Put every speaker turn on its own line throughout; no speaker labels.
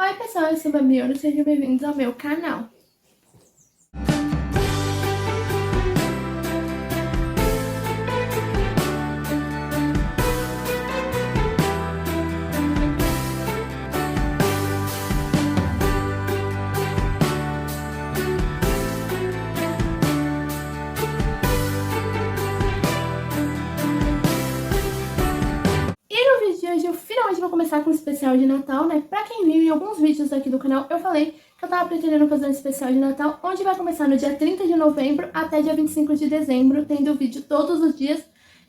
Oi pessoal, eu sou a Babiana, sejam bem-vindos ao meu canal. E no vídeo de hoje eu finalmente vou começar com um especial de Natal, né? Pra quem viu em alguns vídeos aqui do canal, eu falei que eu tava pretendendo fazer um especial de Natal, onde vai começar no dia 30 de novembro até dia 25 de dezembro, tendo vídeo todos os dias.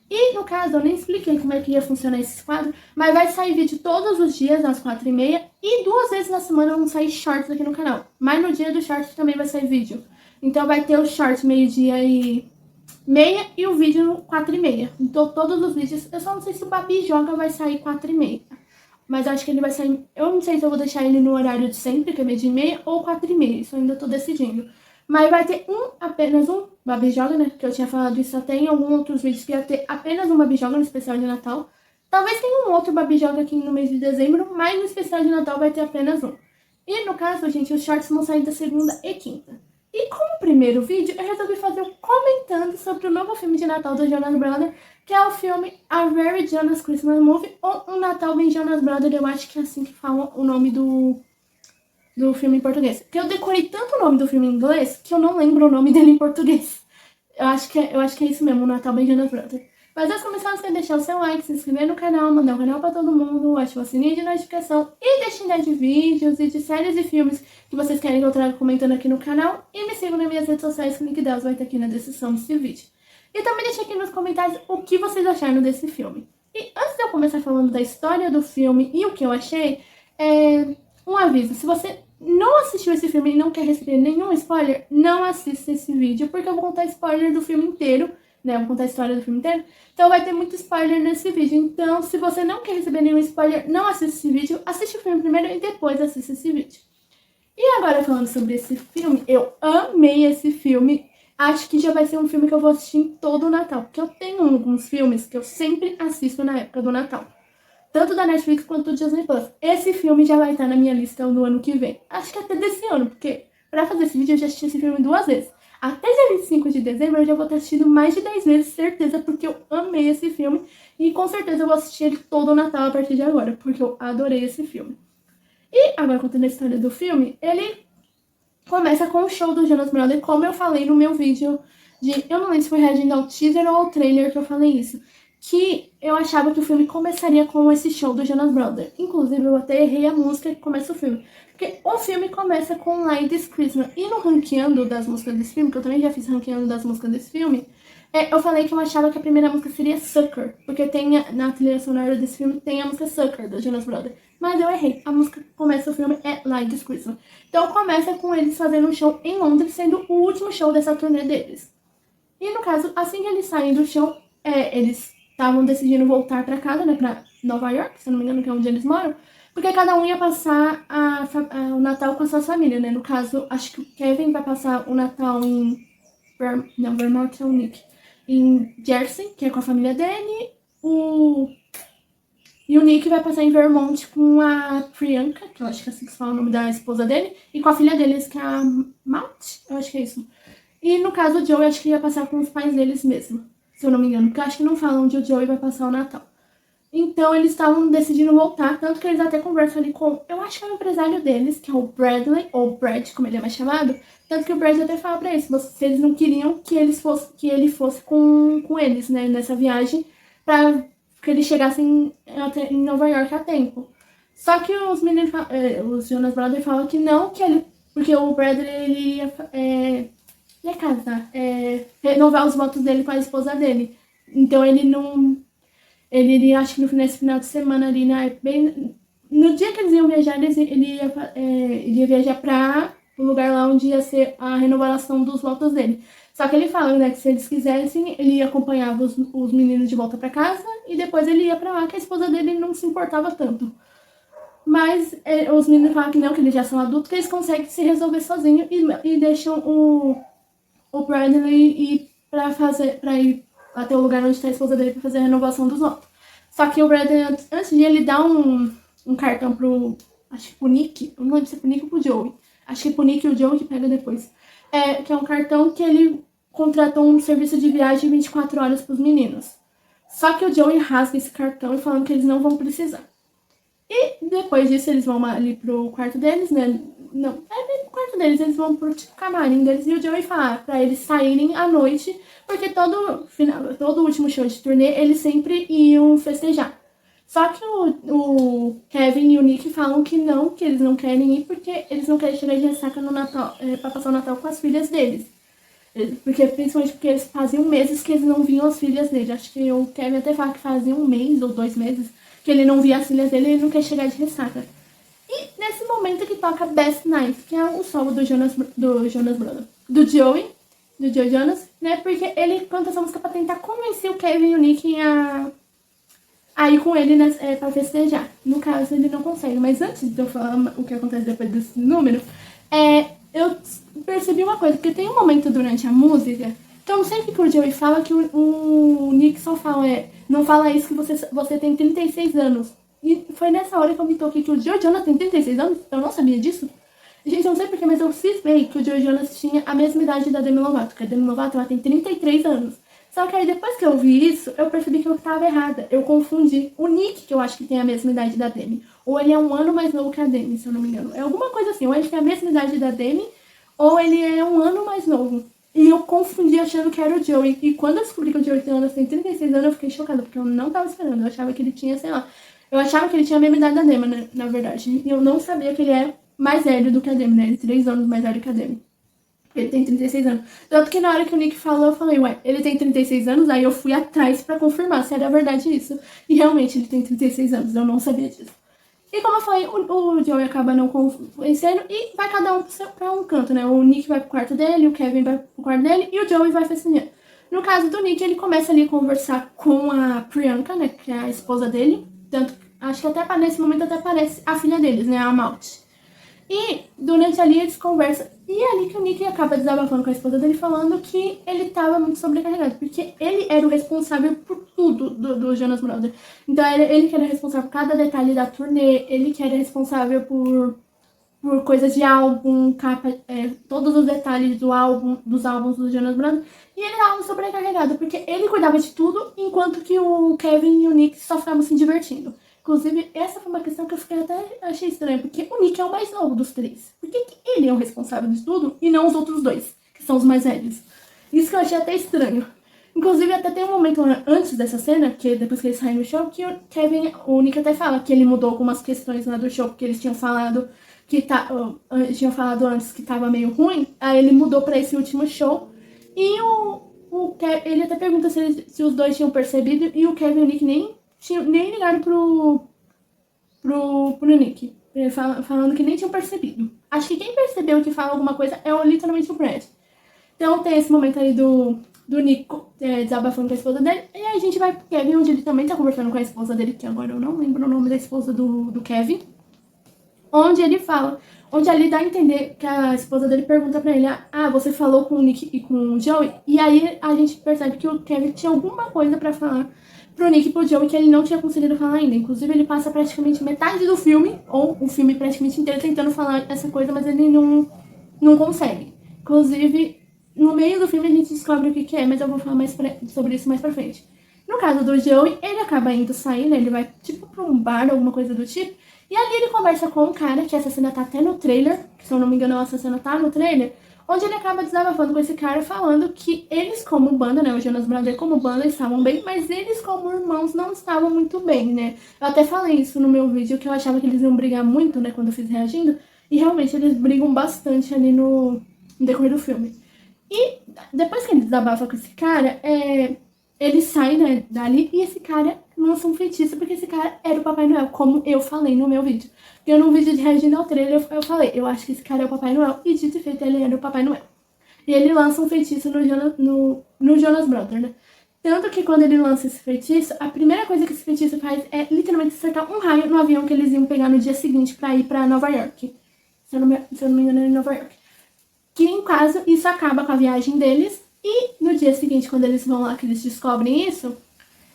E no caso, eu nem expliquei como é que ia funcionar esse quadro, mas vai sair vídeo todos os dias, às 4h30, e 2 vezes na semana vão sair shorts aqui no canal. Mas no dia do short também vai sair vídeo. Então vai ter o short meio-dia e meia e o vídeo 4h30. Então todos os vídeos, eu só não sei se o Babi Joga vai sair 4h30. Mas eu acho que ele vai sair, eu não sei se eu vou deixar ele no horário de sempre, que é 12h30, ou 4h30, isso eu ainda tô decidindo. Mas vai ter apenas um Babi Joga, né, que eu tinha falado isso até em alguns outros vídeos, que ia ter apenas um Babi Joga no especial de Natal. Talvez tenha um outro Babi Joga aqui no mês de dezembro, mas no especial de Natal vai ter apenas um. E no caso, gente, os shorts vão sair da segunda e quinta. E como primeiro vídeo, eu resolvi fazer um comentando sobre o novo filme de Natal do Jonas Brothers, que é o filme A Very Jonas Christmas Movie, ou Um Natal Bem Jonas Brothers, eu acho que é assim que fala o nome do filme em português. Porque eu decorei tanto o nome do filme em inglês, que eu não lembro o nome dele em português. Eu acho que é isso mesmo, Um Natal Bem Jonas Brothers. Mas antes de começar, não esqueça de deixar o seu like, se inscrever no canal, mandar o canal pra todo mundo, ativar o sininho de notificação e deixar ideia de vídeos e de séries e filmes que vocês querem que eu traga comentando aqui no canal. E me sigam nas minhas redes sociais, que o link delas vai estar aqui na descrição desse vídeo. E também deixa aqui nos comentários o que vocês acharam desse filme. E antes de eu começar falando da história do filme e o que eu achei, um aviso. Se você não assistiu esse filme e não quer receber nenhum spoiler, não assista esse vídeo, porque eu vou contar spoiler do filme inteiro, né? Eu vou contar a história do filme inteiro. Então vai ter muito spoiler nesse vídeo. Então, se você não quer receber nenhum spoiler, não assista esse vídeo. Assiste o filme primeiro e depois assista esse vídeo. E agora falando sobre esse filme, eu amei esse filme. Acho que já vai ser um filme que eu vou assistir em todo o Natal. Porque eu tenho alguns filmes que eu sempre assisto na época do Natal. Tanto da Netflix quanto do Disney Plus. Esse filme já vai estar na minha lista no ano que vem. Acho que até desse ano, porque pra fazer esse vídeo eu já assisti esse filme 2 vezes. Até dia 25 de dezembro eu já vou ter assistido mais de 10 vezes, certeza, porque eu amei esse filme. E com certeza eu vou assistir ele todo o Natal a partir de agora, porque eu adorei esse filme. E agora, contando a história do filme, ele começa com o show do Jonas Brothers, como eu falei no meu vídeo de... Eu não lembro se foi reagindo ao teaser ou ao trailer que eu falei isso. Que eu achava que o filme começaria com esse show do Jonas Brothers. Inclusive, eu até errei a música que começa o filme. Porque o filme começa com Like This Christmas. E no ranqueando das músicas desse filme, que eu também já fiz ranqueando das músicas desse filme, eu falei que eu achava que a primeira música seria Sucker. Porque na trilha sonora desse filme tem a música Sucker, do Jonas Brothers. Mas eu errei. A música que começa o filme é Like This Christmas. Então começa com eles fazendo um show em Londres, sendo o último show dessa turnê deles. E no caso, assim que eles saem do show, eles estavam decidindo voltar pra casa, né, pra Nova York, se eu não me engano, que é onde eles moram, porque cada um ia passar o Natal com a sua família, né? No caso, acho que o Kevin vai passar o Natal em... Vermont é o Nick. Em Jersey, que é com a família dele. E o Nick vai passar em Vermont com a Priyanka, que eu acho que é assim que se fala o nome da esposa dele, e com a filha deles, que é a Mount, eu acho que é isso. E no caso, o Joey, acho que ia passar com os pais deles mesmo, se eu não me engano, porque eu acho que não falam onde o Joey vai passar o Natal. Então, eles estavam decidindo voltar, tanto que eles até conversam ali com, eu acho que é o empresário deles, que é o Bradley, ou Brad, como ele é mais chamado, tanto que o Brad até fala pra eles, se eles não queriam que ele fosse com eles, né, nessa viagem, pra que eles chegassem em Nova York a tempo. Só que os meninos, os Jonas Brothers falam que não, porque o Bradley, ele ia casar, renovar os votos dele com a esposa dele. Então, ele iria, acho que nesse final de semana ali, no dia que eles iam viajar, ele ia viajar para o lugar lá onde ia ser a renovação dos votos dele. Só que ele fala, né, que se eles quisessem, ele acompanhava os meninos de volta para casa e depois ele ia para lá, que a esposa dele não se importava tanto. Mas os meninos falam que não, que eles já são adultos, que eles conseguem se resolver sozinhos e deixam o Bradley ir pra ir até o lugar onde está a esposa dele pra fazer a renovação dos votos. Só que o Bradley, antes de ele dar um cartão pro acho que pro Nick, eu não lembro se é pro Nick ou pro Joey. Acho que é pro Nick e o Joey que pega depois. Que é um cartão que ele contratou um serviço de viagem 24 horas pros meninos. Só que o Joey rasga esse cartão e falando que eles não vão precisar. E depois disso eles vão ali pro quarto deles, né? Não, nem pro quarto deles, eles vão pro tipo, camarim deles e o Joey fala pra eles saírem à noite, porque todo último show de turnê eles sempre iam festejar. Só que o Kevin e o Nick falam que não, que eles não querem ir porque eles não querem chegar de ressaca no Natal, pra passar o Natal com as filhas deles. Principalmente porque eles faziam meses que eles não viam as filhas dele. Acho que o Kevin até fala que fazia 1 mês ou 2 meses que ele não via as filhas dele e ele não quer chegar de ressaca. E nesse momento que toca Best Night, que é o solo do Jonas Brothers, do Joey Jonas, né? Porque ele canta essa música pra tentar convencer o Kevin e o Nick a ir com ele, né, pra festejar. No caso, ele não consegue. Mas antes de eu falar o que acontece depois desse número, eu percebi uma coisa, porque tem um momento durante a música, então sempre que o Joey fala que o Nick só fala, não fala isso que você tem 36 anos. E foi nessa hora que eu me toquei que o Joey Jonas tem 36 anos, eu não sabia disso. Gente, eu não sei porquê, mas eu cismei que o Joey Jonas tinha a mesma idade da Demi Lovato, porque a Demi Lovato ela tem 33 anos. Só que aí depois que eu vi isso, eu percebi que eu estava errada. Eu confundi o Nick, que eu acho que tem a mesma idade da Demi. Ou ele é 1 ano mais novo que a Demi, se eu não me engano. É alguma coisa assim, ou ele tem a mesma idade da Demi, ou ele é 1 ano mais novo. E eu confundi achando que era o Joey. E quando eu descobri que o Joey tem 36 anos, eu fiquei chocada, porque eu não tava esperando. Eu achava que ele tinha, sei lá... Eu achava que ele tinha a mesma idade da Demi, né, na verdade. E eu não sabia que ele é mais velho do que a Demi, né? Ele é 3 anos mais velho que a Demi. Ele tem 36 anos. Tanto que na hora que o Nick falou, eu falei, ué, ele tem 36 anos? Aí eu fui atrás pra confirmar se era verdade isso. E realmente ele tem 36 anos, eu não sabia disso. E como eu falei, o Joey acaba não convencendo e vai cada um pra um canto, né? O Nick vai pro quarto dele, o Kevin vai pro quarto dele e o Joey vai festejar. No caso do Nick, ele começa ali a conversar com a Priyanka, né? Que é a esposa dele. Tanto, acho que até nesse momento até parece a filha deles, né? A Malte. E durante ali eles conversam. E é ali que o Nick acaba desabafando com a esposa dele, falando que ele tava muito sobrecarregado. Porque ele era o responsável por tudo do Jonas Brothers. Então ele que era responsável por cada detalhe da turnê. Ele que era responsável por coisas de álbum, capa, todos os detalhes dos álbuns do Jonas Brothers. E ele tava sobrecarregado, porque ele cuidava de tudo, enquanto que o Kevin e o Nick só ficavam se divertindo. Inclusive, essa foi uma questão que eu achei estranha, porque o Nick é o mais novo dos 3. Por que ele é o responsável de tudo e não os outros 2, que são os mais velhos? Isso que eu achei até estranho. Inclusive, até tem um momento antes dessa cena, que depois que eles saem do show, que o Nick até fala que ele mudou algumas questões lá do show, porque eles tinham falado antes que tava meio ruim, aí ele mudou pra esse último show. E ele até pergunta se os dois tinham percebido, e o Kevin e o Nick nem ligaram pro Nick, falando que nem tinham percebido. Acho que quem percebeu que fala alguma coisa é literalmente o Brad. Então tem esse momento aí do Nick desabafando com a esposa dele, e aí a gente vai pro Kevin, onde ele também tá conversando com a esposa dele, que agora eu não lembro o nome da esposa do Kevin, onde ali dá a entender que a esposa dele pergunta pra ele, você falou com o Nick e com o Joey? E aí a gente percebe que o Kevin tinha alguma coisa pra falar pro Nick e pro Joey que ele não tinha conseguido falar ainda. Inclusive, ele passa praticamente metade do filme, ou o filme praticamente inteiro, tentando falar essa coisa, mas ele não consegue. Inclusive, no meio do filme a gente descobre o que é, mas eu vou falar sobre isso mais pra frente. No caso do Joey, ele acaba indo sair, né? Ele vai tipo pra um bar, alguma coisa do tipo. E ali ele conversa com um cara, que essa cena tá até no trailer, que se eu não me engano essa cena tá no trailer, onde ele acaba desabafando com esse cara, falando que eles como banda, né, o Jonas Brothers como banda estavam bem, mas eles como irmãos não estavam muito bem, né. Eu até falei isso no meu vídeo, que eu achava que eles iam brigar muito, né, quando eu fiz reagindo, e realmente eles brigam bastante ali no decorrer do filme. E depois que ele desabafa com esse cara, ele sai, né, dali, e esse cara lança um feitiço, porque esse cara era o Papai Noel, como eu falei no meu vídeo. Porque no vídeo de reagindo ao trailer, eu falei, eu acho que esse cara é o Papai Noel, e dito e feito, ele era o Papai Noel. E ele lança um feitiço no Jonas Brothers, né? Tanto que quando ele lança esse feitiço, a primeira coisa que esse feitiço faz é literalmente acertar um raio no avião que eles iam pegar no dia seguinte pra ir pra Nova York. Se eu não me engano, era em Nova York. Que, em caso, isso acaba com a viagem deles. E no dia seguinte, quando eles vão lá, que eles descobrem isso,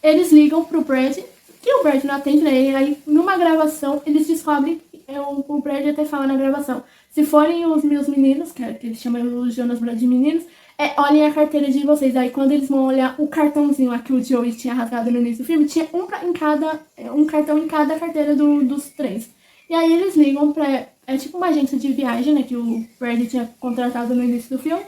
eles ligam pro Brad que o Brad não atende, né? E aí, numa gravação, eles descobrem, o Brad até fala na gravação, se forem os meus meninos, que eles chamam os Jonas Brothers de meninos, olhem a carteira de vocês. Aí quando eles vão olhar o cartãozinho lá que o Joey tinha rasgado no início do filme, tinha um cartão em cada carteira dos três. E aí eles ligam pra... É tipo uma agência de viagem, né, que o Brad tinha contratado no início do filme.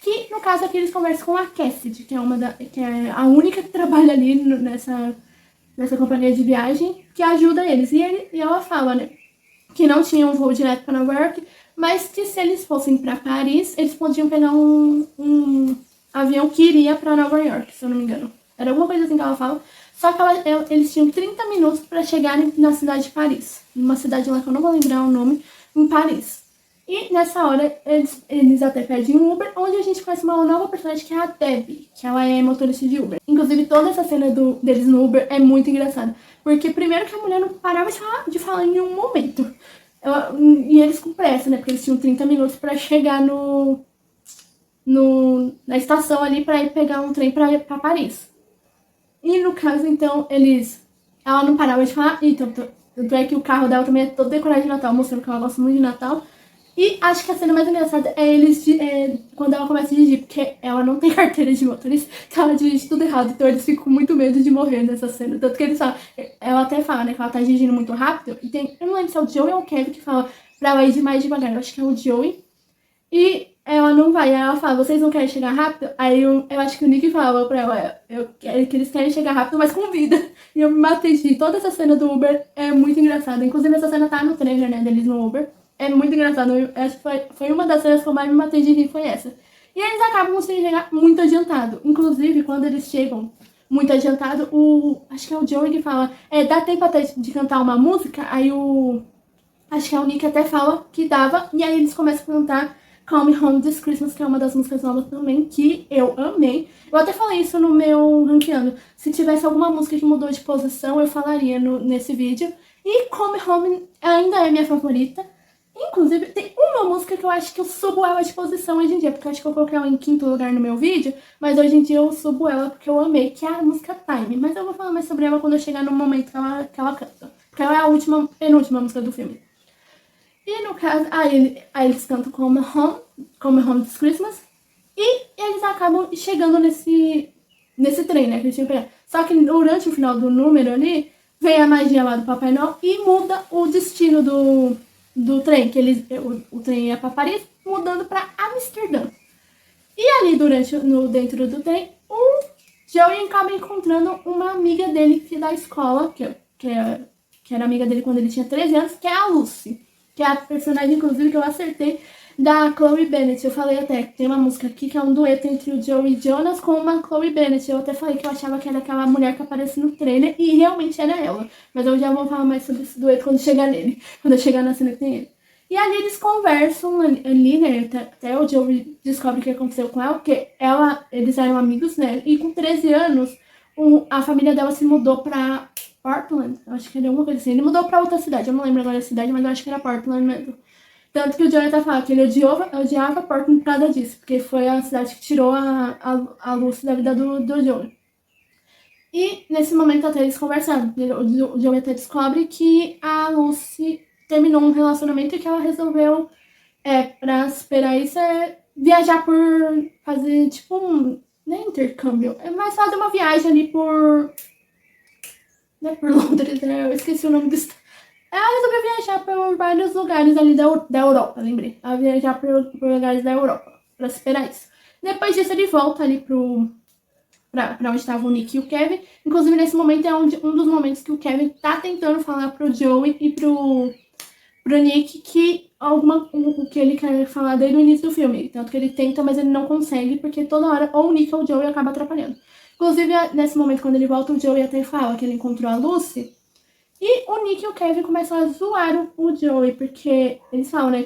Que, no caso aqui, eles conversam com a Cassidy, que é a única que trabalha ali nessa companhia de viagem, que ajuda eles. E ela fala, né, que não tinha um voo direto para Nova York, mas que se eles fossem para Paris, eles podiam pegar um avião que iria para Nova York, se eu não me engano. Era alguma coisa assim que ela fala. Só que eles tinham 30 minutos para chegarem na cidade de Paris. Numa cidade lá que eu não vou lembrar o nome, em Paris. E nessa hora, eles até pedem um Uber, onde a gente conhece uma nova personagem que é a Debbie, que ela é motorista de Uber. Inclusive, toda essa cena deles no Uber é muito engraçada. Porque primeiro que a mulher não parava de falar em nenhum momento. E eles com pressa, né? Porque eles tinham 30 minutos pra chegar na estação ali pra ir pegar um trem pra Paris. E no caso, então, ela não parava de falar. Então, tanto é que o carro dela também é todo decorado de Natal, mostrando que ela gosta muito de Natal. E acho que a cena mais engraçada é quando ela começa a dirigir, porque ela não tem carteira de motorista, então ela dirige tudo errado, então eles ficam com muito medo de morrer nessa cena. Tanto que eles falam, ela até fala, né, que ela tá dirigindo muito rápido, e eu não lembro se é o Joey ou o Kevin que fala pra ela ir de mais devagar, eu acho que é o Joey. E ela não vai, aí ela fala, vocês não querem chegar rápido? Aí eu acho que o Nick falava pra ela, que eles querem chegar rápido, mas com vida. E eu me matei de rir. Toda essa cena do Uber é muito engraçada, inclusive essa cena tá no trailer, né, deles no Uber. É muito engraçado, acho que foi uma das cenas que eu mais me matei de rir, foi essa. E eles acabam sem chegar muito adiantado. Inclusive, quando eles chegam muito adiantado, acho que é o Joey que fala, dá tempo até de cantar uma música? Aí acho que é o Nick até fala que dava, e aí eles começam a cantar Call Me Home This Christmas, que é uma das músicas novas também, que eu amei. Eu até falei isso no meu ranqueando. Se tivesse alguma música que mudou de posição, eu falaria nesse vídeo. E Call Me Home ainda é minha favorita. Inclusive, tem uma música que eu acho que eu subo ela de posição hoje em dia, porque eu acho que eu coloquei ela em quinto lugar no meu vídeo, mas hoje em dia eu subo ela porque eu amei, que é a música Time. Mas eu vou falar mais sobre ela quando eu chegar no momento que ela canta, porque ela é a penúltima música do filme. E no caso, aí eles cantam Come Home This Christmas, e eles acabam chegando nesse trem, né, que eles tinham que pegar. Só que durante o final do número ali, vem a magia lá do Papai Noel e muda o destino do trem, que o trem ia para Paris, mudando para Amsterdã. E ali dentro do trem, o Joey acaba encontrando uma amiga dele da escola, que era amiga dele quando ele tinha 13 anos, que é a Lucy, que é a personagem, inclusive, que eu acertei, da Chloe Bennett. Eu falei até que tem uma música aqui que é um dueto entre o Joey Jonas com uma Chloe Bennett. Eu até falei que eu achava que era aquela mulher que aparece no trailer, e realmente era ela. Mas eu já vou falar mais sobre esse dueto quando chegar nele, quando eu chegar na cena que tem ele. E ali eles conversam ali, né, até o Joey descobre o que aconteceu com ela, porque eles eram amigos, né, e com 13 anos, a família dela se mudou pra Portland, eu acho que era alguma coisa assim. Ele mudou pra outra cidade, eu não lembro agora a cidade, mas eu acho que era Portland mesmo. Tanto que o Jonathan fala que ele odiava Portland por causa disso, porque foi a cidade que tirou a Lucy da vida do Joey. E nesse momento até eles conversaram, o Joey até descobre que a Lucy terminou um relacionamento e que ela resolveu, pra superar isso, viajar por fazer tipo não é intercâmbio, mas fazer uma viagem ali não é por Londres, né? Eu esqueci o nome do estado. Ela resolveu viajar por vários lugares ali da Europa, lembrei. Ela viajar por lugares da Europa, pra superar isso. Depois disso, ele volta ali pra onde estavam o Nick e o Kevin. Inclusive, nesse momento é um dos momentos que o Kevin tá tentando falar pro Joey e pro Nick o que ele quer falar desde o início do filme. Tanto que ele tenta, mas ele não consegue, porque toda hora ou o Nick ou o Joey acaba atrapalhando. Inclusive, nesse momento, quando ele volta, o Joey até fala que ele encontrou a Lucy. E o Nick e o Kevin começam a zoar o Joey, porque eles falam, né,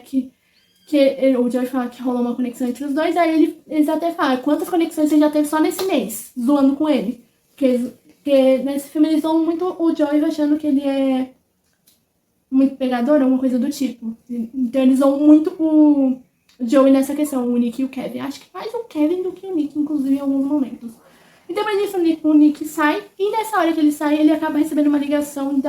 o Joey fala que rolou uma conexão entre os dois, aí eles até falam quantas conexões você já teve só nesse mês, zoando com ele. Porque nesse filme eles zoam muito o Joey achando que ele é muito pegador, alguma coisa do tipo. Então eles zoam muito o Joey nessa questão, o Nick e o Kevin. Acho que mais o Kevin do que o Nick, inclusive, em alguns momentos. E depois disso, o Nick sai, e nessa hora que ele sai, ele acaba recebendo uma ligação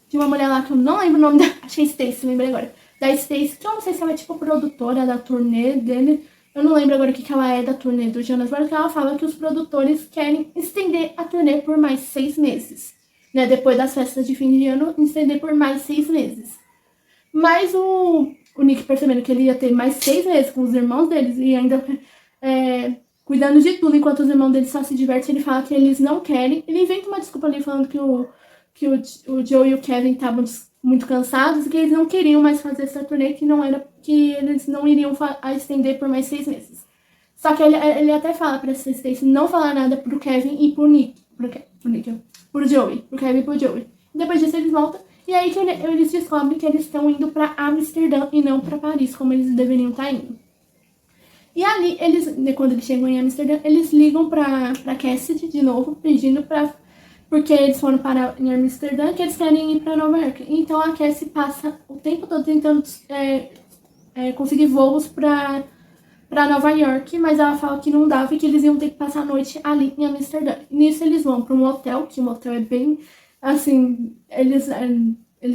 de uma mulher lá que eu não lembro o nome da. Acho que é Stacy, lembrei agora. Da Stacy, que eu não sei se ela é tipo produtora da turnê dele. Eu não lembro agora o que ela é da turnê do Jonas Brothers, que ela fala que os produtores querem estender a turnê por mais 6 meses. Né? Depois das festas de fim de ano, estender por mais 6 meses. Mas o Nick percebendo que ele ia ter mais 6 meses com os irmãos deles e ainda cuidando de tudo enquanto os irmãos deles só se divertem, ele fala que eles não querem. Ele inventa uma desculpa ali falando que o Joe e o Kevin estavam muito cansados e que eles não queriam mais fazer essa turnê, que eles não iriam estender por mais 6 meses. Só que ele até fala pra Stacy não falar nada pro Kevin e pro Joey. Pro Kevin e pro Joey. Depois disso eles voltam. E aí que eles descobrem que eles estão indo pra Amsterdã e não pra Paris, como eles deveriam estar indo. E ali, quando eles chegam em Amsterdã, eles ligam pra Cassidy de novo, pedindo porque eles foram parar em Amsterdã, que eles querem ir pra Nova York. Então a Cassie passa o tempo todo tentando conseguir voos pra Nova York, mas ela fala que não dava e que eles iam ter que passar a noite ali em Amsterdã. E nisso eles vão pra um hotel, que o hotel é bem, assim, eles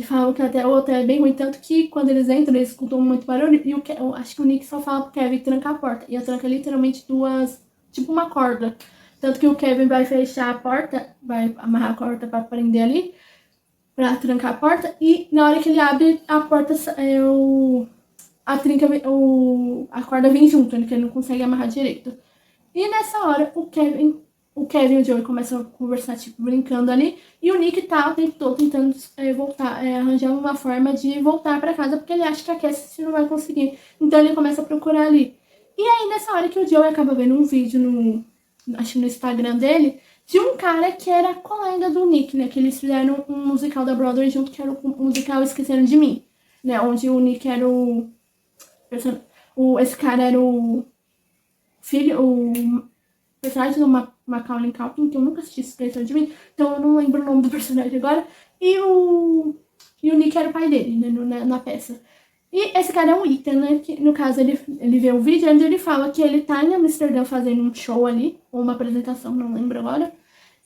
falam que até o hotel é bem ruim, tanto que quando eles entram, eles escutam muito barulho, e eu acho que o Nick só fala pro Kevin trancar a porta, e a tranca é literalmente tipo uma corda. Tanto que o Kevin vai fechar a porta, vai amarrar a porta pra prender ali, pra trancar a porta, e na hora que ele abre a porta, a corda vem junto, que ele não consegue amarrar direito. E nessa hora, o Kevin e o Joey começam a conversar, tipo, brincando ali, e o Nick tá o tempo todo tentando voltar, arranjar uma forma de voltar pra casa, porque ele acha que a Cassie não vai conseguir. Então ele começa a procurar ali. E aí, nessa hora que o Joey acaba vendo um vídeo acho que no Instagram dele, de um cara que era colega do Nick, né? Que eles fizeram um musical da Broadway junto, que era o musical Esqueceram de Mim, né? Onde o Nick era esse cara era o personagem do Macaulay Culkin, que eu nunca assisti Esqueceram de Mim, então eu não lembro o nome do personagem agora. E o Nick era o pai dele, né? Na peça. E esse cara é o Ethan, né? Que, no caso, ele vê o vídeo onde ele fala que ele tá em Amsterdã fazendo um show ali, ou uma apresentação, não lembro agora.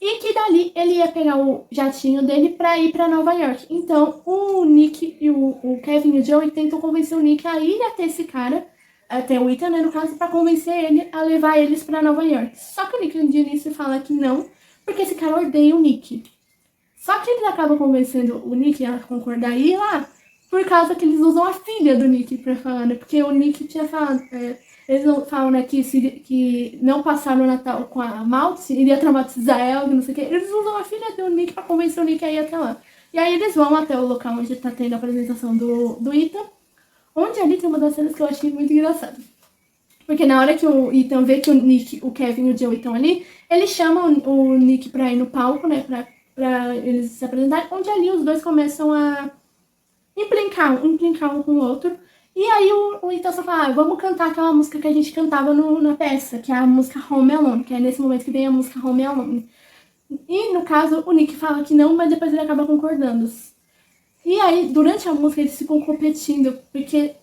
E que dali ele ia pegar o jatinho dele pra ir pra Nova York. Então, o Nick e o Kevin e o Joey tentam convencer o Nick a ir até esse cara, até o Ethan, né, no caso, pra convencer ele a levar eles pra Nova York. Só que o Nick de início fala que não, porque esse cara odeia o Nick. Só que eles acabam convencendo o Nick a concordar a ir lá, por causa que eles usam a filha do Nick pra falar, né? Porque o Nick tinha falado, eles não falam, né, que não passar o Natal com a Maltzy iria traumatizar ela, não sei o que. Eles usam a filha do Nick pra convencer o Nick a ir até lá. E aí eles vão até o local onde tá tendo a apresentação do Ethan, onde ali tem uma das cenas que eu achei muito engraçada. Porque na hora que o Ethan vê que o Nick, o Kevin e o Joey estão ali, ele chama o Nick pra ir no palco, né, pra eles se apresentarem, onde ali os dois começam a implicar um com o outro. E aí o Ethan só fala, vamos cantar aquela música que a gente cantava na peça, que é a música Home Alone, que é nesse momento que vem a música Home Alone. E no caso, o Nick fala que não, mas depois ele acaba concordando. E aí, durante a música, eles ficam competindo, porque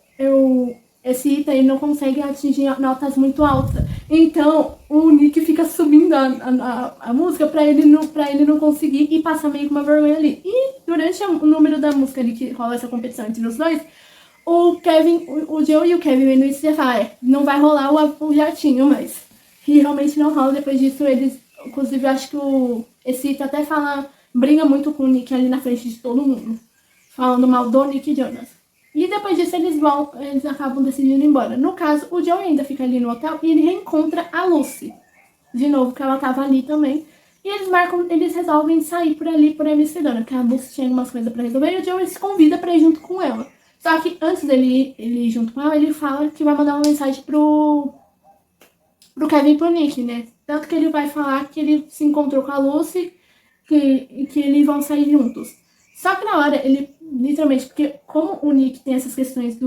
esse Ethan ele não consegue atingir notas muito altas. Então, o Nick fica subindo a música pra ele não conseguir e passa meio que uma vergonha ali. E durante o número da música ali que rola essa competição entre os dois, o Joe e o Kevin no início já falam, não vai rolar o jatinho, mas... E realmente não rola. Depois disso, eles... Inclusive, eu acho que esse Ethan até briga muito com o Nick ali na frente de todo mundo, falando mal do Nick Jonas. E depois disso eles acabam decidindo ir embora. No caso, o Joe ainda fica ali no hotel e ele reencontra a Lucy. De novo, que ela tava ali também. E eles resolvem sair por Amsterdã, porque a Lucy tinha algumas coisas pra resolver e o Joe se convida pra ir junto com ela. Só que antes dele ir junto com ela, ele fala que vai mandar uma mensagem pro Kevin e pro Nick, né? Tanto que ele vai falar que ele se encontrou com a Lucy e que eles vão sair juntos. Só que na hora, ele literalmente, porque como o Nick tem essas questões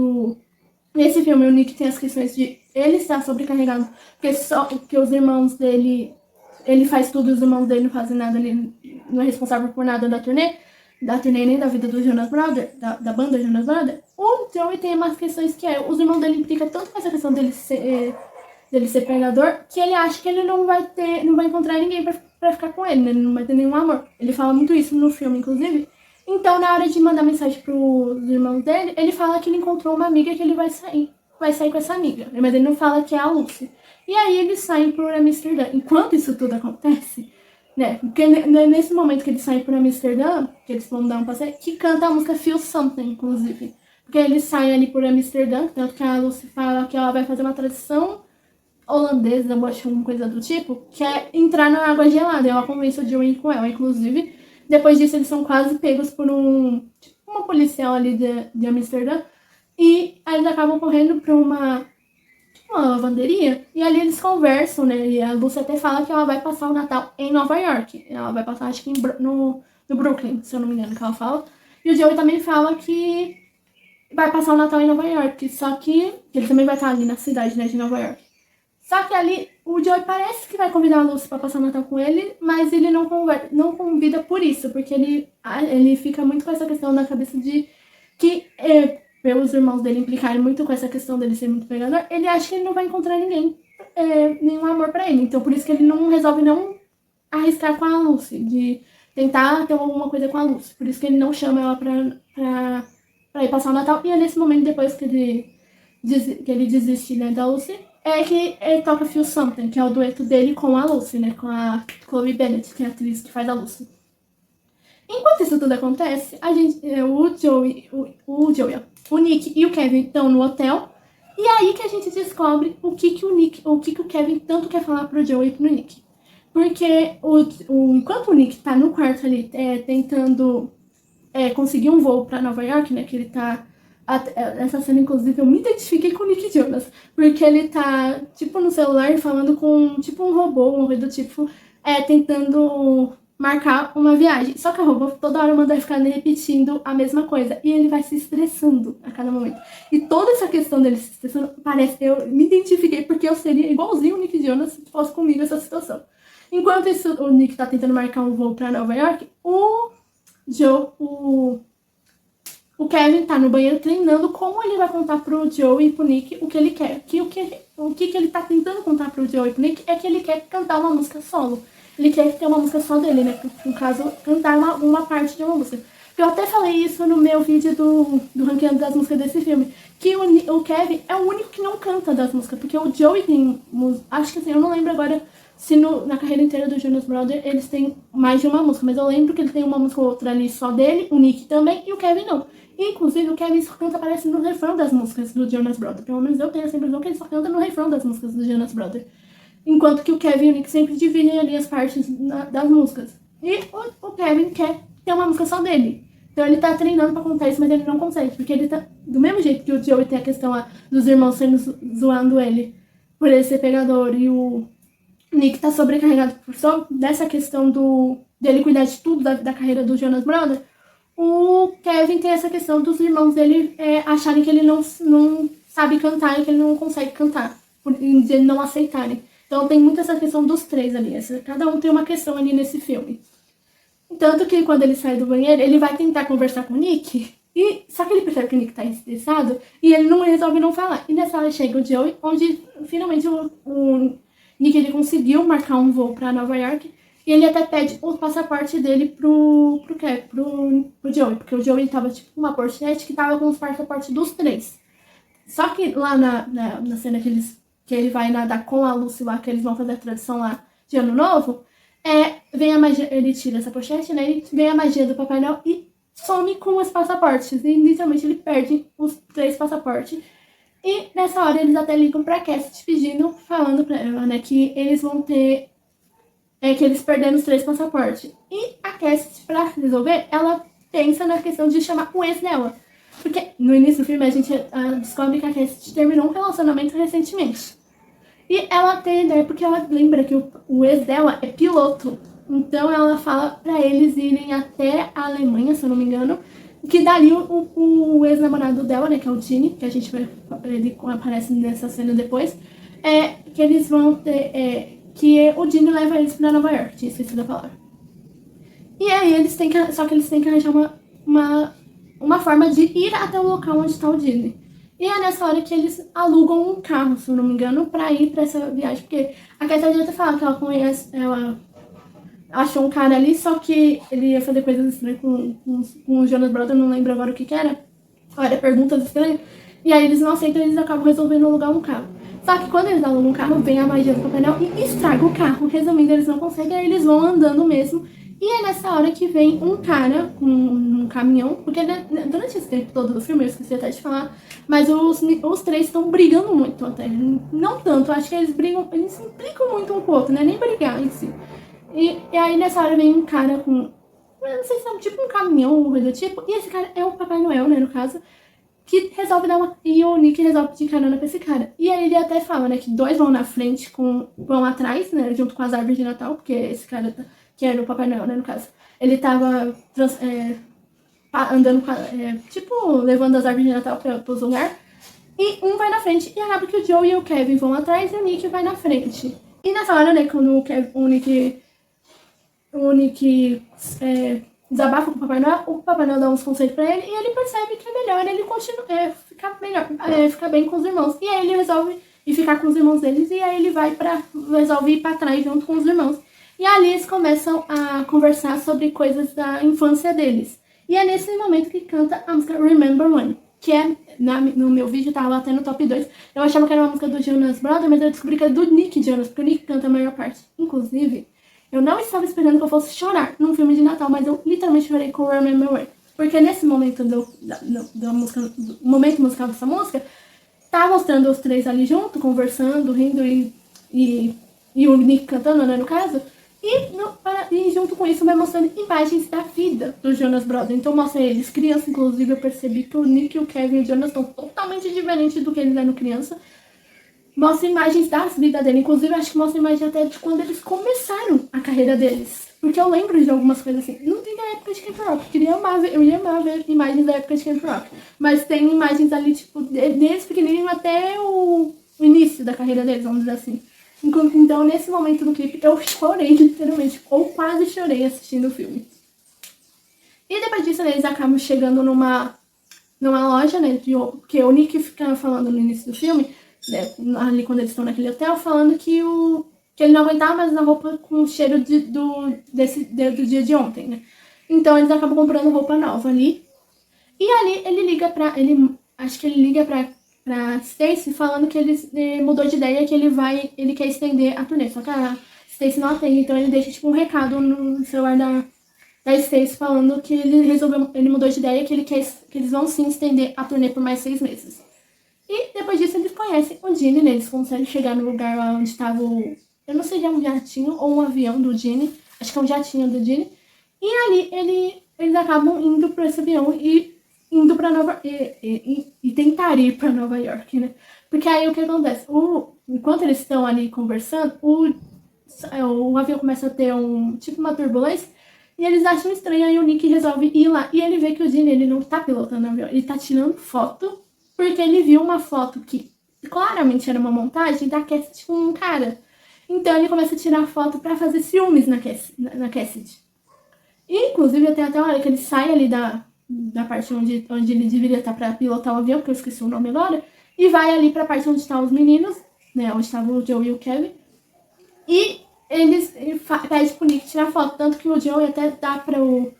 nesse filme, o Nick tem as questões de ele estar sobrecarregado, porque os irmãos dele, ele faz tudo e os irmãos dele não fazem nada, ele não é responsável por nada da turnê nem da vida do Jonas Brothers, da banda Jonas Brothers. O Joey tem umas questões que os irmãos dele implicam tanto com essa questão dele dele ser pegador, que ele acha que ele não vai encontrar ninguém pra ficar com ele, né? Ele não vai ter nenhum amor. Ele fala muito isso no filme, inclusive. Então, na hora de mandar mensagem pros irmãos dele, ele fala que ele encontrou uma amiga que ele vai sair com essa amiga. Mas ele não fala que é a Lucy. E aí eles saem por Amsterdã. Enquanto isso tudo acontece, né? Porque nesse momento que eles saem por Amsterdã, que eles vão dar um passeio, que canta a música Feel Something, inclusive. Porque eles saem ali por Amsterdã, tanto que a Lucy fala que ela vai fazer uma tradição holandesa, eu acho, uma coisa do tipo, que é entrar na água gelada. Ela convence o Joey com ela, inclusive. Depois disso, eles são quase pegos por uma policial ali de Amsterdã. E aí eles acabam correndo pra uma lavanderia. E ali eles conversam, né? E a Lucy até fala que ela vai passar o Natal em Nova York. Ela vai passar, acho que no Brooklyn, se eu não me engano, que ela fala. E o Joey também fala que vai passar o Natal em Nova York. Só que ele também vai estar ali na cidade, né, de Nova York. Só que ali o Joey parece que vai convidar a Lucy pra passar o Natal com ele, mas ele não convida por isso, porque ele fica muito com essa questão na cabeça de que, pelos irmãos dele implicarem muito com essa questão dele ser muito pegador, ele acha que ele não vai encontrar ninguém, nenhum amor pra ele. Então por isso que ele não resolve não arriscar com a Lucy, de tentar ter alguma coisa com a Lucy. Por isso que ele não chama ela pra ir passar o Natal. E é nesse momento, depois que ele desiste, né, da Lucy, é que ele toca Feel Something, que é o dueto dele com a Lucy, né? Com a Chloe Bennett, que é a atriz que faz a Lucy. Enquanto isso tudo acontece, o Nick e o Kevin estão no hotel. E é aí que a gente descobre o que o Kevin tanto quer falar pro Joey e pro Nick. Porque enquanto o Nick tá no quarto ali, tentando conseguir um voo pra Nova York, né? Que ele tá... Essa cena, inclusive, eu me identifiquei com o Nick Jonas, porque ele tá, tipo, no celular falando com, tipo, um robô, uma coisa do tipo, tentando marcar uma viagem. Só que o robô toda hora manda ficar repetindo a mesma coisa, e ele vai se estressando a cada momento. E toda essa questão dele se estressando, eu me identifiquei, porque eu seria igualzinho o Nick Jonas se fosse comigo essa situação. Enquanto isso, o Nick tá tentando marcar um voo pra Nova York, o Kevin tá no banheiro treinando como ele vai contar pro Joey e pro Nick o que ele quer. O que ele tá tentando contar pro Joey e pro Nick é que ele quer cantar uma música solo. Ele quer ter uma música só dele, né? No caso, cantar uma parte de uma música. Eu até falei isso no meu vídeo do ranqueando das músicas desse filme. Que o Kevin é o único que não canta das músicas. Porque o Joey tem... Acho que assim, eu não lembro agora se na carreira inteira do Jonas Brothers eles têm mais de uma música. Mas eu lembro que ele tem uma música ou outra ali só dele, o Nick também e o Kevin não. Inclusive, o Kevin só canta, parece, no refrão das músicas do Jonas Brothers. Pelo menos eu tenho essa impressão que ele só canta no refrão das músicas do Jonas Brothers. Enquanto que o Kevin e o Nick sempre dividem ali as partes das músicas. E o Kevin quer ter uma música só dele. Então ele tá treinando pra contar isso, mas ele não consegue. Porque ele tá... Do mesmo jeito que o Joey tem a questão lá dos irmãos sendo zoando ele por ele ser pegador. E o Nick tá sobrecarregado por só dessa questão dele cuidar de tudo da carreira do Jonas Brothers. O Kevin tem essa questão dos irmãos dele acharem que ele não sabe cantar e que ele não consegue cantar. De ele não aceitarem. Então tem muito essa questão dos três ali. Cada um tem uma questão ali nesse filme. Tanto que quando ele sai do banheiro, ele vai tentar conversar com o Nick. Só que ele percebe que o Nick tá estressado e ele resolve não falar. E nessa hora chega o Joey, onde finalmente o Nick ele conseguiu marcar um voo pra Nova York. E ele até pede o passaporte dele pro Joey. Porque o Joey tava tipo uma pochete que tava com os passaportes dos três. Só que lá na cena que ele vai nadar com a Lucy lá, que eles vão fazer a tradição lá de Ano Novo, vem a magia, ele tira essa pochete, né? E vem a magia do Papai Noel e some com os passaportes. E literalmente ele perde os 3 passaportes. E nessa hora eles até ligam pra Cassidy pedindo, falando pra ela, né, que eles vão ter... que eles perderam os 3 passaportes. E a Cassidy, pra resolver, ela pensa na questão de chamar o ex dela. Porque no início do filme a gente descobre que a Cassidy terminou um relacionamento recentemente. E ela tem a ideia porque ela lembra que o ex dela é piloto. Então ela fala pra eles irem até a Alemanha, se eu não me engano. Que dali o ex-namorado dela, né, que é o Tini, que a gente vai... Ele aparece nessa cena depois. Que eles vão ter... que o Dini leva eles pra Nova York, tinha esquecido a palavra. E aí eles têm que... Só que eles têm que arranjar uma forma de ir até o local onde tá o Dini. E é nessa hora que eles alugam um carro, se eu não me engano, pra ir pra essa viagem. Porque a Cassie adianta falar que ela conhece, ela achou um cara ali, só que ele ia fazer coisas estranhas com o Jonas Brothers, não lembro agora o que era. Olha, perguntas estranhas. E aí eles não aceitam e eles acabam resolvendo alugar um carro. Só que quando eles alugam um carro, vem a magia do Papai Noel e estraga o carro. Resumindo, eles não conseguem, aí eles vão andando mesmo. E é nessa hora que vem um cara com um caminhão, porque durante esse tempo todo do filme, eu esqueci até de falar, mas os três estão brigando muito até. Não tanto, acho que eles brigam, eles se implicam muito um com o outro, né? Nem brigar em si. E aí nessa hora vem um cara com, eu não sei se é tipo um caminhão ou coisa do tipo, e esse cara é o Papai Noel, né, no caso, que resolve dar uma. E o Nick resolve de carona pra esse cara. E aí ele até fala, né, que dois vão na frente, vão atrás, né, junto com as árvores de Natal, porque esse cara, que era o Papai Noel, né, no caso, ele tava andando, tipo, levando as árvores de Natal pros lugares. E um vai na frente, e acaba que o Joe e o Kevin vão atrás e o Nick vai na frente. E nessa hora, né, quando o Nick desabafa com o Papai Noel dá uns conselhos pra ele e ele percebe que é melhor ele ficar bem com os irmãos. E aí ele resolve ir ficar com os irmãos deles e aí ele resolve ir pra trás junto com os irmãos. E ali eles começam a conversar sobre coisas da infância deles. E é nesse momento que canta a música Remember When, que é, no meu vídeo tava até no top 2. Eu achava que era uma música do Jonas Brothers, mas eu descobri que é do Nick Jonas, porque o Nick canta a maior parte. Inclusive, eu não estava esperando que eu fosse chorar num filme de Natal, mas eu literalmente chorei com Remember When. Porque nesse momento da música, do momento musical dessa música, tá mostrando os três ali junto, conversando, rindo e o Nick cantando, né, no caso. E junto com isso vai mostrando imagens da vida dos Jonas Brothers. Então mostra eles criança, inclusive eu percebi que o Nick, o Kevin e o Jonas estão totalmente diferentes do que eles eram criança. Mostra imagens das vidas dele, inclusive acho que mostra imagens até de quando eles começaram a carreira deles. Porque eu lembro de algumas coisas assim, não tem da época de Camp Rock, eu ia amar ver imagens da época de Camp Rock. Mas tem imagens ali, tipo, desde pequenininho até o início da carreira deles, vamos dizer assim. Então, nesse momento do clipe, eu chorei literalmente, ou quase chorei assistindo o filme. E depois disso, né, eles acabam chegando numa loja, né, de roupa, porque o Nick fica falando no início do filme, né, ali quando eles estão naquele hotel, falando que ele não aguentava mais a roupa com o cheiro do dia de ontem, né. Então, eles acabam comprando roupa nova ali. E ali, acho que ele liga pra Stacy falando que ele mudou de ideia, que ele quer estender a turnê. Só que a Stacy não atende, então ele deixa tipo um recado no celular da Stacy falando que ele mudou de ideia, que eles vão sim estender a turnê por mais 6 meses. E depois disso eles conhecem o Gene, né? Eles conseguem chegar no lugar lá onde estava eu não sei se é um jatinho ou um avião do Gene, acho que é um jatinho do Gene. E ali eles acabam indo pra esse avião e indo pra tentar ir pra Nova York, né? Porque aí o que acontece? Enquanto eles estão ali conversando, o avião começa a ter tipo uma turbulência e eles acham estranho, aí o Nick resolve ir lá e ele vê que o Gene, ele não tá pilotando o avião, ele tá tirando foto porque ele viu uma foto que claramente era uma montagem da Cassidy com um cara. Então ele começa a tirar foto pra fazer ciúmes na Cassidy. E, inclusive, até a hora que ele sai ali da parte onde ele deveria estar pra pilotar o avião, que eu esqueci o nome agora, e vai ali pra parte onde estão os meninos, né, onde estavam o Joe e o Kevin, e ele pede pro Nick tirar foto, tanto que o Joe até dá pro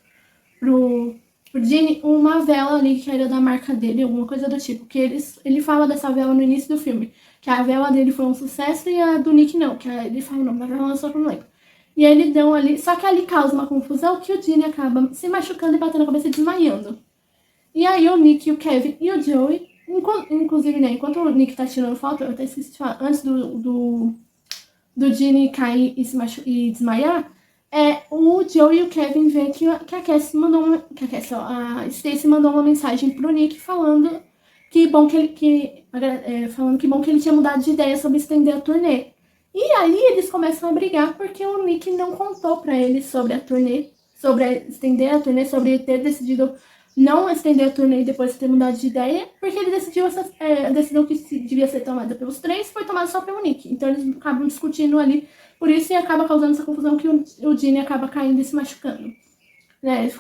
Gene uma vela ali que era da marca dele, alguma coisa do tipo, que ele fala dessa vela no início do filme, que a vela dele foi um sucesso e a do Nick não, que ele fala o nome da vela, só que eu não lembro. E aí eles dão ali, só que ali causa uma confusão que o Gene acaba se machucando e batendo a cabeça e desmaiando. E aí o Nick, o Kevin e o Joey, inclusive, né, enquanto o Nick tá tirando foto, eu até esqueci de falar, antes do Gene cair e desmaiar, o Joey e o Kevin vê que a Cassie mandou a Stacy mandou uma mensagem pro Nick falando que bom que ele tinha mudado de ideia sobre estender a turnê. E aí eles começam a brigar porque o Nick não contou pra eles sobre a turnê, sobre estender a turnê, sobre ter decidido não estender a turnê e depois ter mudado de ideia, porque ele decidiu a decisão que devia ser tomada pelos três foi tomada só pelo Nick. Então eles acabam discutindo ali, por isso e acaba causando essa confusão que o Gene acaba caindo e se machucando.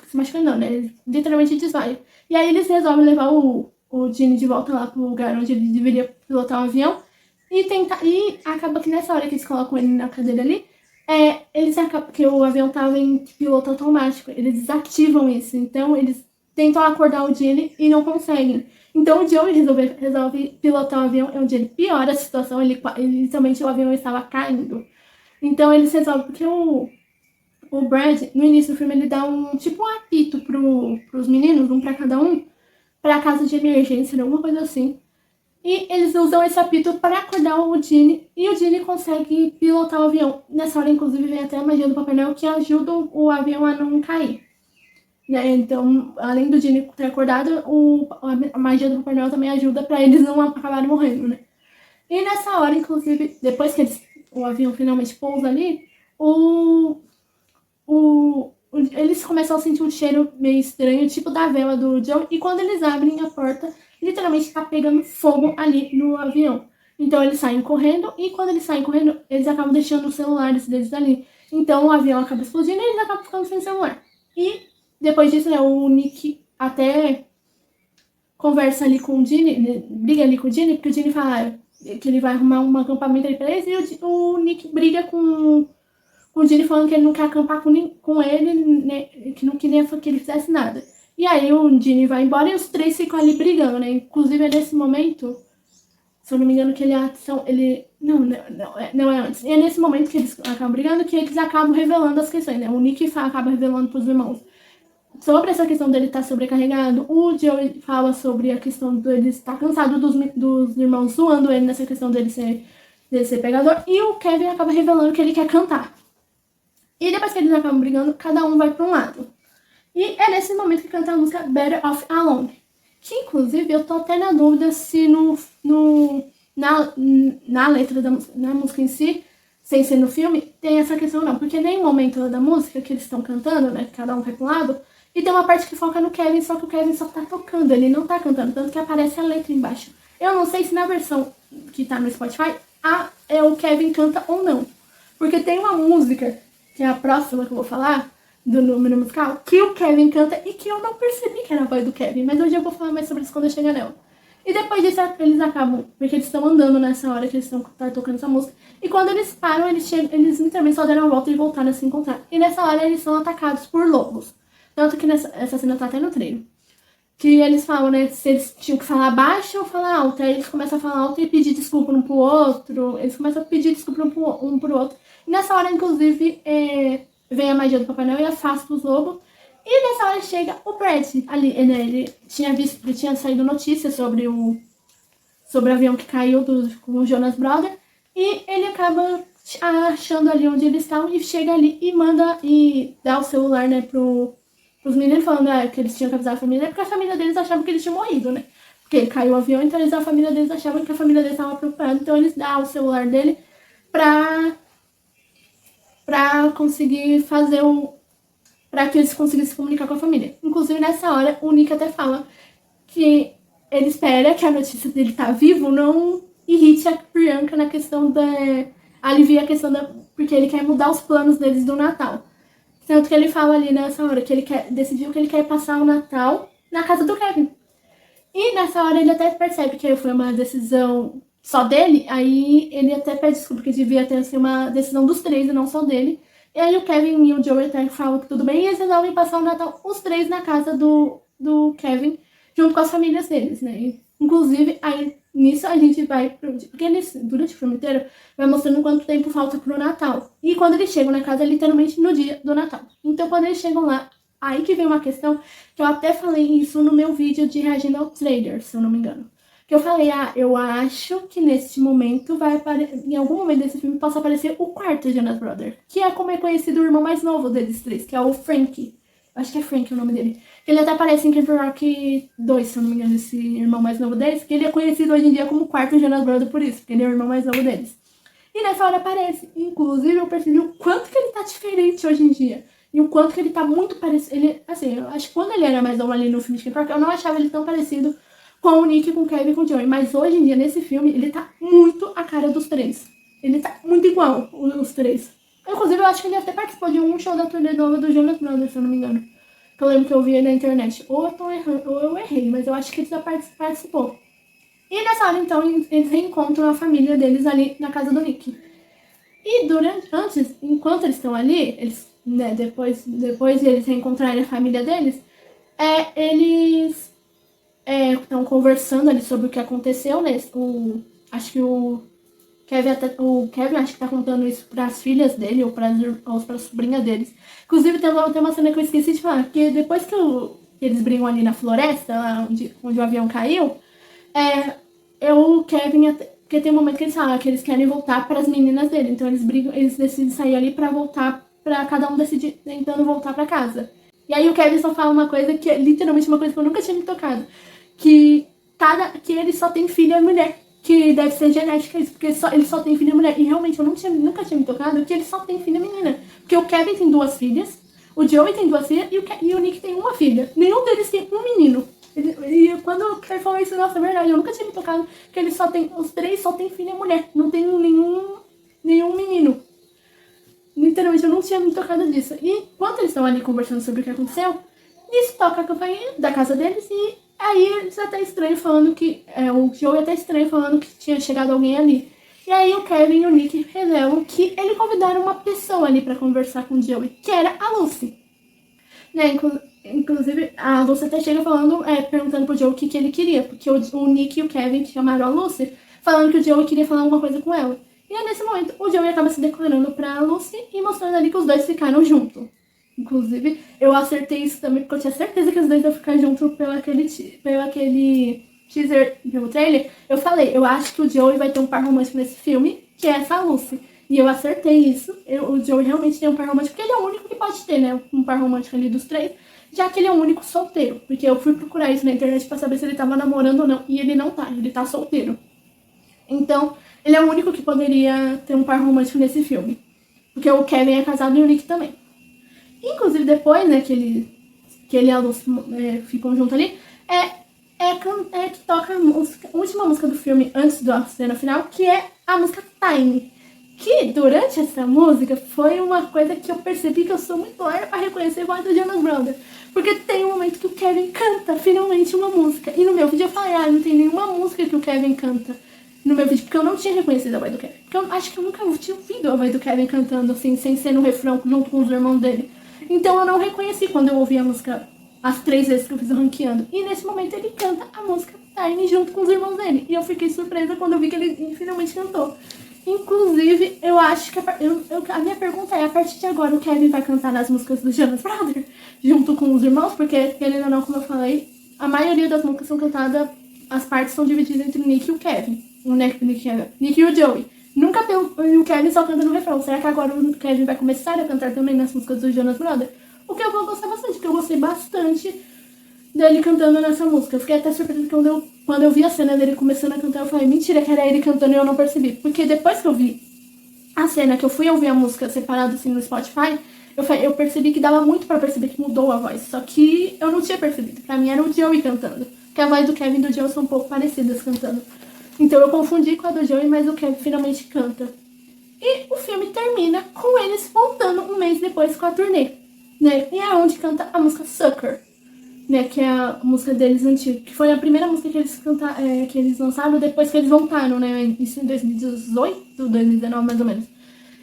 Se machucando não, né? Ele literalmente desmaia. E aí eles resolvem levar o o Ginny de volta lá pro lugar onde ele deveria pilotar o avião. E acaba que nessa hora que eles colocam ele na cadeira ali, eles acabam que o avião tava em piloto automático. Eles desativam isso. Então eles tentam acordar o Ginny e não conseguem. Então o Joey resolve pilotar o avião, onde ele piora a situação, literalmente o avião estava caindo. Então eles resolvem, porque o Brad, no início do filme, ele dá um apito pros meninos, um pra cada um, pra caso de emergência, alguma coisa assim. E eles usam esse apito para acordar o Ginny, e o Ginny consegue pilotar o avião. Nessa hora, inclusive, vem até a magia do Papai Noel, que ajuda o avião a não cair. Né? Então, além do Ginny ter acordado, a magia do Papai Noel também ajuda para eles não acabarem morrendo, né? E nessa hora, inclusive, depois que o avião finalmente pousa ali, eles começam a sentir um cheiro meio estranho, tipo da vela do Joe, e quando eles abrem a porta, literalmente tá pegando fogo ali no avião. Então eles saem correndo, e quando eles saem correndo, eles acabam deixando os celulares deles ali. Então o avião acaba explodindo e eles acabam ficando sem celular. E depois disso, né, o Nick até conversa ali com o Ginny, briga ali com o Ginny, porque o Ginny fala que ele vai arrumar um acampamento ali pra eles, e o Nick briga com o Ginny falando que ele não quer acampar com ele, né, que não queria que ele fizesse nada. E aí o Ginny vai embora e os três ficam ali brigando, né? Inclusive é nesse momento, se eu não me engano, que não é antes. E é nesse momento que eles acabam brigando que eles acabam revelando as questões, né? O Nick acaba revelando pros irmãos sobre essa questão dele estar sobrecarregado. O Joey fala sobre a questão dele estar cansado dos irmãos zoando ele nessa questão dele ser pegador. E o Kevin acaba revelando que ele quer cantar. E depois que eles acabam brigando, cada um vai para um lado. E é nesse momento que canta a música Better Off Alone. Que, inclusive, eu tô até na dúvida se na letra na música em si, sem ser no filme, tem essa questão não. Porque nem no momento da música que eles estão cantando, né, que cada um vai para um lado, e tem uma parte que foca no Kevin, só que o Kevin só tá tocando, ele não tá cantando, tanto que aparece a letra embaixo. Eu não sei se na versão que tá no Spotify, o Kevin canta ou não. Porque tem uma música, que é a próxima que eu vou falar, do número musical, que o Kevin canta e que eu não percebi que era a voz do Kevin, mas hoje eu vou falar mais sobre isso quando eu chegar nela. E depois disso eles acabam, porque eles estão andando nessa hora que eles estão tocando essa música, e quando eles param, eles literalmente só deram a volta e voltaram a se encontrar. E nessa hora eles são atacados por lobos. Tanto que essa cena tá até no trailer. Que eles falam, né, se eles tinham que falar baixo ou falar alto. Aí eles começam a falar alto e pedir desculpa um pro outro. Eles começam a pedir desculpa um pro outro. E nessa hora, inclusive, vem a magia do Papai Noel e afasta os lobos. E nessa hora chega o Brad ali, né, ele tinha saído notícia sobre o avião que caiu com o Jonas Brothers. E ele acaba achando ali onde eles estavam e chega ali e manda e dá o celular, né, os meninos falando que eles tinham que avisar a família, porque a família deles achava que eles tinham morrido, né? Porque caiu o avião, então a família deles achava que a família deles estava preocupada. Então eles dão o celular dele pra conseguir pra que eles conseguissem se comunicar com a família. Inclusive, nessa hora, o Nick até fala que ele espera que a notícia dele estar vivo não irrite a Priyanka na questão alivia a questão porque ele quer mudar os planos deles do Natal. Tanto que ele fala ali nessa hora que ele decidiu que ele quer passar o Natal na casa do Kevin. E nessa hora ele até percebe que foi uma decisão só dele, aí ele até pede desculpa, que devia ter sido uma decisão dos três e não só dele. E aí o Kevin e o Joey até falam que tudo bem e eles resolvem passar o Natal os três na casa do Kevin, junto com as famílias deles, né? E, inclusive, aí nisso a gente vai... Porque eles, durante o filme inteiro, vai mostrando quanto tempo falta pro Natal. E quando eles chegam na casa, é literalmente no dia do Natal. Então, quando eles chegam lá, aí que vem uma questão, que eu até falei isso no meu vídeo de reagindo ao trailer, se eu não me engano. Que eu falei, eu acho que neste momento em algum momento desse filme possa aparecer o quarto Jonas Brothers. Que é como é conhecido o irmão mais novo deles três, que é o Frank. Acho que é Frank o nome dele. Ele até aparece em Camp Rock 2, se eu não me engano, esse irmão mais novo deles. Que ele é conhecido hoje em dia como o quarto Jonas Brothers por isso, porque ele é o irmão mais novo deles. E nessa hora aparece. Inclusive, eu percebi o quanto que ele tá diferente hoje em dia. E o quanto que ele tá muito parecido. Ele, assim, eu acho que quando ele era mais novo ali no filme de Camp Rock, eu não achava ele tão parecido com o Nick, com o Kevin e com o Joey. Mas hoje em dia, nesse filme, ele tá muito a cara dos três. Ele tá muito igual, os três. Inclusive, eu acho que ele até participou de um show da turnê nova do Jonas Brothers, se eu não me engano. que eu lembro que eu vi na internet. Ou eu tô errando, ou eu errei, mas eu acho que ele já participou. E nessa hora, então, eles reencontram a família deles ali na casa do Nick. E enquanto eles estão ali, eles, né, depois de eles reencontrarem a família deles, eles estão conversando ali sobre o que aconteceu, né? Acho que o Kevin acho que tá contando isso pras filhas dele ou pras sobrinhas deles. Inclusive, tem uma cena que eu esqueci de falar, que depois que eles brigam ali na floresta, lá onde o avião caiu, o Kevin, porque tem um momento que eles falam que eles querem voltar pras meninas dele, então eles decidem sair ali pra voltar, pra cada um decidir tentando voltar pra casa. E aí o Kevin só fala uma coisa que é literalmente uma coisa que eu nunca tinha me tocado, que ele só tem filha mulher. Que deve ser genética isso, porque ele só tem filha mulher. E realmente eu nunca tinha me tocado que ele só tem filha menina. Porque o Kevin tem 2 filhas, o Joey tem 2 filhas e o Nick tem uma filha. Nenhum deles tem um menino. E quando o Kevin falou isso, nossa, é verdade, eu nunca tinha me tocado que os 3 só tem filha mulher. Não tem nenhum menino. Literalmente eu não tinha me tocado disso. E enquanto eles estão ali conversando sobre o que aconteceu, isso toca a campainha da casa deles e aí eles até estranho falando que... o Joey até estranho falando que tinha chegado alguém ali. E aí o Kevin e o Nick revelam que eles convidaram uma pessoa ali pra conversar com o Joey, que era a Lucy. Né? Inclusive, a Lucy até chega falando, perguntando pro Joey o que ele queria. Porque o Nick e o Kevin chamaram a Lucy, falando que o Joey queria falar alguma coisa com ela. E aí, nesse momento, o Joey acaba se declarando pra Lucy e mostrando ali que os dois ficaram juntos. Inclusive, eu acertei isso também, porque eu tinha certeza que os dois iam ficar juntos pelo aquele teaser, pelo trailer. Eu falei, eu acho que o Joey vai ter um par romântico nesse filme, que é essa Lucy. E eu acertei isso. O Joey realmente tem um par romântico, porque ele é o único que pode ter, né? Um par romântico ali dos 3, já que ele é o único solteiro. Porque eu fui procurar isso na internet pra saber se ele tava namorando ou não. E ele não tá, ele tá solteiro. Então, ele é o único que poderia ter um par romântico nesse filme. Porque o Kevin é casado e o Nick também. Inclusive, depois, né, que ele e a Lucy ficam juntos ali, que toca a última música do filme antes da cena final, que é a música Time. Que durante essa música foi uma coisa que eu percebi que eu sou muito leve pra reconhecer a voz do Jonas Brothers. Porque tem um momento que o Kevin canta finalmente uma música. E no meu vídeo eu falei, não tem nenhuma música que o Kevin canta no meu vídeo, porque eu não tinha reconhecido a voz do Kevin. Porque eu acho que eu nunca tinha ouvido a voz do Kevin cantando assim, sem ser no refrão, junto com os irmãos dele. Então eu não reconheci quando eu ouvi a música as 3 vezes que eu fiz o ranqueando. E nesse momento ele canta a música Tiny junto com os irmãos dele. E eu fiquei surpresa quando eu vi que ele finalmente cantou. Inclusive, eu acho que a minha pergunta é, a partir de agora o Kevin vai cantar as músicas do Jonas Brothers junto com os irmãos? Porque, querendo ou não, como eu falei, a maioria das músicas são cantadas, as partes são divididas entre o Nick e o Kevin. O Nick e o Joey. Nunca o Kevin só canta no refrão. Será que agora o Kevin vai começar a cantar também nas músicas do Jonas Brothers? O que eu vou gostar bastante, porque eu gostei bastante dele cantando nessa música. Eu fiquei até surpresa quando eu vi a cena dele começando a cantar, eu falei, mentira, que era ele cantando e eu não percebi. Porque depois que eu vi a cena, que eu fui ouvir a música separada assim no Spotify, eu percebi que dava muito pra perceber que mudou a voz. Só que eu não tinha percebido. Pra mim era o Joey cantando. Porque a voz do Kevin e do Joey são um pouco parecidas cantando. Então eu confundi com a do Joey, mas o Kevin finalmente canta. E o filme termina com eles voltando um mês depois com a turnê, né? E é onde canta a música Sucker, né? Que é a música deles antiga. Que foi a primeira música que eles lançaram depois que eles voltaram, né? Isso em 2018, 2019 mais ou menos.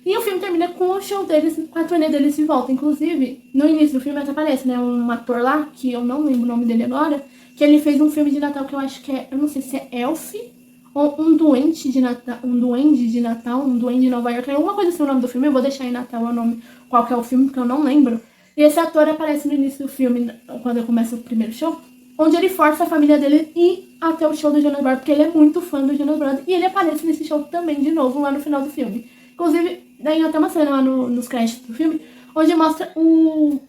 E o filme termina com o show deles, com a turnê deles de volta. Inclusive, no início do filme até aparece, né? Um ator lá, que eu não lembro o nome dele agora, que ele fez um filme de Natal que eu acho que eu não sei se é Elf ou um duende de Natal, um duende de Nova York, alguma coisa assim o nome do filme. Eu vou deixar aí na tela o nome, qual que é o filme, porque eu não lembro. E esse ator aparece no início do filme, quando começa o primeiro show, onde ele força a família dele a ir até o show do Jonas Brothers, porque ele é muito fã do Jonas Brothers, e ele aparece nesse show também de novo lá no final do filme. Inclusive, tem até uma cena lá nos créditos do filme, onde mostra o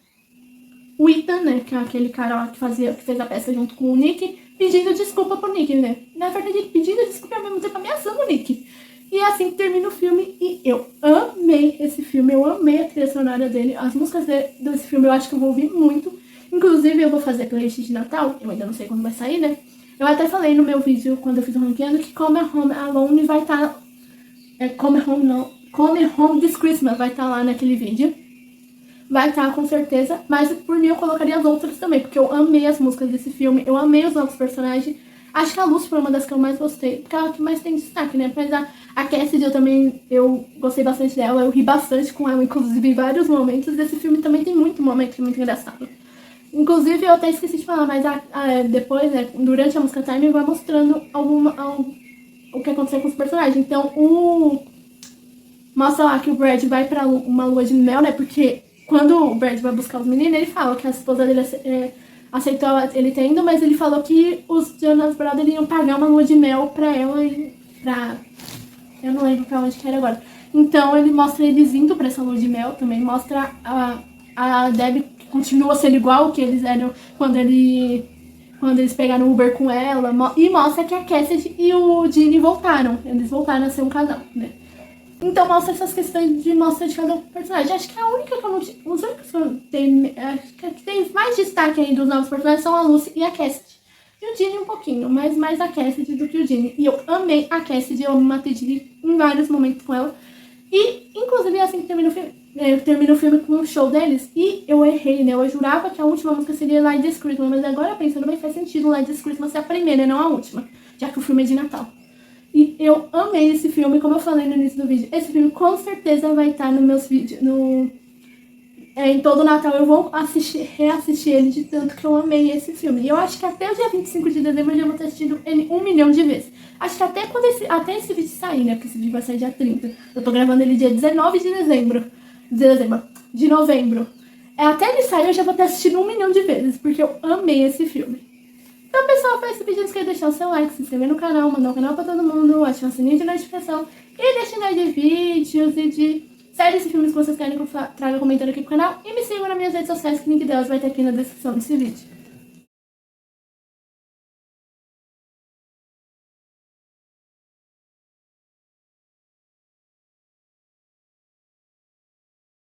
Ethan, né, que é aquele cara lá que fez a peça junto com o Nick, pedindo desculpa pro Nick, né? Na verdade, pedindo desculpa ao mesmo tempo ameaçando o Nick. E é assim que termina o filme, e eu amei esse filme, eu amei a trilha sonora dele. As músicas desse filme eu acho que eu vou ouvir muito. Inclusive, eu vou fazer playlist de Natal, eu ainda não sei quando vai sair, né? Eu até falei no meu vídeo, quando eu fiz o ranqueando, que Come Home Alone vai estar... Come Home This Christmas vai estar lá naquele vídeo. vai estar com certeza, mas por mim eu colocaria as outras também, porque eu amei as músicas desse filme, eu amei os novos personagens. Acho que a Lucy foi uma das que eu mais gostei, porque ela que mais tem destaque, né? Mas a Cassidy eu gostei bastante dela, eu ri bastante com ela, inclusive em vários momentos. Esse filme também tem muito momento muito engraçado. Inclusive, eu até esqueci de falar, mas depois, né, durante a música Time, vai mostrando o que aconteceu com os personagens. Então, mostra lá que o Brad vai pra uma lua de mel, né? Porque quando o Brad vai buscar os meninos, ele fala que a esposa dele aceitou ele ter ido, mas ele falou que os Jonas Brothers iam pagar uma lua de mel pra ela e pra... Eu não lembro pra onde que era agora. Então, ele mostra eles indo pra essa lua de mel, também mostra a Debbie que continua sendo igual que eles eram quando eles pegaram o Uber com ela, e mostra que a Cassidy e o Ginny voltaram. Eles voltaram a ser um casal, né? Então mostra essas questões de mostra de cada personagem. Acho que a única que eu não... Os únicos que eu tenho... Acho que tem mais destaque aí dos novos personagens são a Lucy e a Cassidy. E o Ginny um pouquinho, mas mais a Cassidy do que o Ginny. E eu amei a Cassidy, eu me matei de rir em vários momentos com ela. E, inclusive, é assim que termina o filme. Eu termino o filme com um show deles e eu errei, né? Eu jurava que a última música seria Light This Christmas, mas agora pensando bem, faz sentido Light This Christmas ser a primeira e não a última, já que o filme é de Natal. E eu amei esse filme, como eu falei no início do vídeo. Esse filme com certeza vai estar nos meus vídeos, em todo o Natal eu vou reassistir ele de tanto que eu amei esse filme. E eu acho que até o dia 25 de dezembro eu já vou ter assistido ele 1 milhão de vezes. Acho que até esse vídeo sair, né? Porque esse vídeo vai sair dia 30. Eu tô gravando ele dia 19 de novembro. Até ele sair eu já vou ter assistido 1 milhão de vezes, porque eu amei esse filme. Então, pessoal, para esse vídeo, não esqueça de deixar o seu like, se inscrever no canal, mandar o canal pra todo mundo, ativar o sininho de notificação e deixar ideia de vídeos e de séries e filmes que vocês querem que eu traga comentando aqui pro canal. E me sigam nas minhas redes sociais, que o link delas vai estar aqui na descrição desse vídeo.